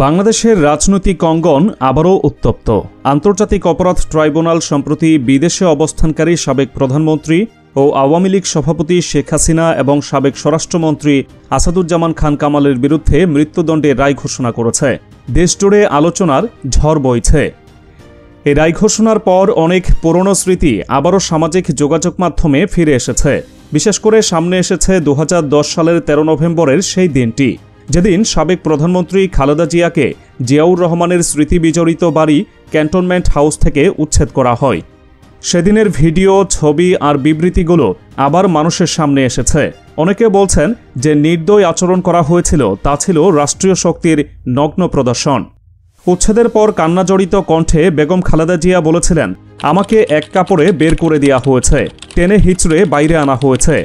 বাংলাদেশের রাজনৈতিক অঙ্গন আবারও উত্তপ্ত। আন্তর্জাতিক অপরাধ ট্রাইব্যুনাল সম্প্রতি বিদেশে অবস্থানকারী সাবেক প্রধানমন্ত্রী ও আওয়ামী লীগ সভাপতি শেখ হাসিনা এবং সাবেক স্বরাষ্ট্রমন্ত্রী আসাদুজ্জামান খান কামালের বিরুদ্ধে মৃত্যুদণ্ডের রায় ঘোষণা করেছে। দেশজুড়ে আলোচনার ঝড় বইছে। এই রায় ঘোষণার পর অনেক পুরনো স্মৃতি আবারও সামাজিক যোগাযোগ মাধ্যমে ফিরে এসেছে। বিশেষ করে সামনে এসেছে 2010 সালের 13 নভেম্বরের সেই দিনটি, যেদিন সাবেক প্রধানমন্ত্রী খালেদা জিয়াকে জিয়াউর রহমানের স্মৃতি বিজড়িত বাড়ি ক্যান্টনমেন্ট হাউস থেকে উচ্ছেদ করা হয়। সেদিনের ভিডিও, ছবি আর বিবৃতিগুলো আবার মানুষের সামনে এসেছে। অনেকে বলছেন যে নির্দয় আচরণ করা হয়েছিল তা ছিল রাষ্ট্রীয় শক্তির নগ্ন প্রদর্শন। উচ্ছেদের পর কান্নাজড়িত কণ্ঠে বেগম খালেদা জিয়া বলেছিলেন, আমাকে এক কাপড়ে বের করে দেওয়া হয়েছে, টেনে হিচড়ে বাইরে আনা হয়েছে।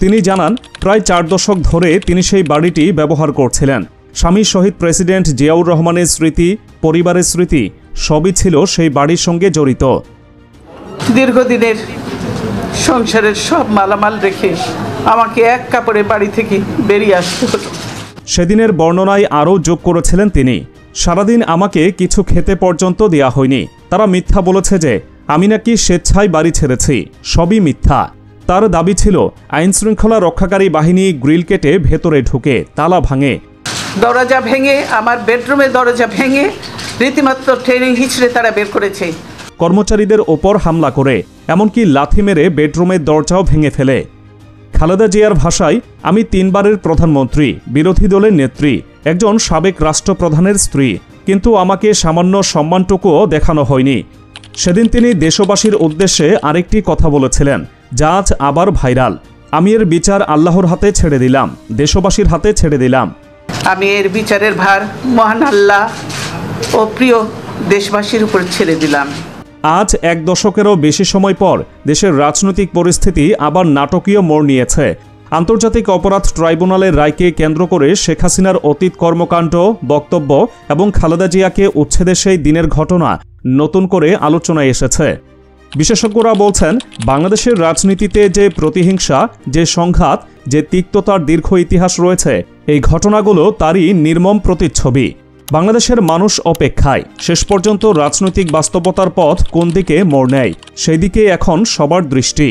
তিনি জানান, প্রায় 4 দশক ধরে তিনি সেই বাড়িটি ব্যবহার করছিলেন। স্বামী শহীদ প্রেসিডেন্ট জিয়াউর রহমানের স্মৃতি, পরিবারের স্মৃতি সবই ছিল সেই বাড়ির সঙ্গে জড়িত। দীর্ঘদিনের সংসারের সব মালামাল রেখে আমাকে এক কাপড়ে বাড়ি থেকে বেরিয়ে আসতে হলো। সেদিনের বর্ণনায় আরও যোগ করেছিলেন তিনি, সারাদিন আমাকে কিছু খেতে পর্যন্ত দেয়া হয়নি। তারা মিথ্যা বলেছে যে আমি নাকি স্বেচ্ছায় বাড়ি ছেড়েছি, সবই মিথ্যা। তার দাবি ছিল আইনশৃঙ্খলা রক্ষাকারী বাহিনী গ্রিল কেটে ভেতরে ঢুকে তালা ভাঙে, দরজা ভেঙে, আমার বেডরুমের দরজা ভেঙে রীতিমাত্র ট্রেনে হিচড়ে তারা বের করেছে। কর্মচারীদের ওপর হামলা করে, এমনকি লাথি মেরে বেডরুমের দরজাও ভেঙে ফেলে। খালেদা জিয়ার ভাষায়, আমি 3 বারের প্রধানমন্ত্রী, বিরোধী দলের নেত্রী, একজন সাবেক রাষ্ট্রপ্রধানের স্ত্রী, কিন্তু আমাকে সামান্য সম্মানটুকুও দেখানো হয়নি। সেদিন তিনি দেশবাসীর উদ্দেশ্যে আরেকটি কথা বলেছিলেন, যা আজ আবার ভাইরাল। আমি এর বিচার আল্লাহর হাতে ছেড়ে দিলাম, দেশবাসীর হাতে ছেড়ে দিলাম। আমি এর বিচারের ভার মহান আল্লাহ ও প্রিয় দেশবাসীর উপর ছেড়ে দিলাম। আজ 1 দশকেরও বেশি সময় পর দেশের রাজনৈতিক পরিস্থিতি আবার নাটকীয় মোড় নিয়েছে। আন্তর্জাতিক অপরাধ ট্রাইব্যুনালের রায়কে কেন্দ্র করে শেখ হাসিনার অতীত কর্মকাণ্ড, বক্তব্য এবং খালেদা জিয়াকে উচ্ছেদের সেই দিনের ঘটনা নতুন করে আলোচনায় এসেছে। বিশেষজ্ঞরা বলছেন, বাংলাদেশের রাজনীতিতে যে প্রতিহিংসা, যে সংঘাত, যে তিক্ততার দীর্ঘ ইতিহাস রয়েছে, এই ঘটনাগুলো তারই নির্মম প্রতিচ্ছবি। বাংলাদেশের মানুষ অপেক্ষায় শেষ পর্যন্ত রাজনৈতিক বাস্তবতার পথ কোন দিকে মোড় নেয়, সেই দিকে এখন সবার দৃষ্টি।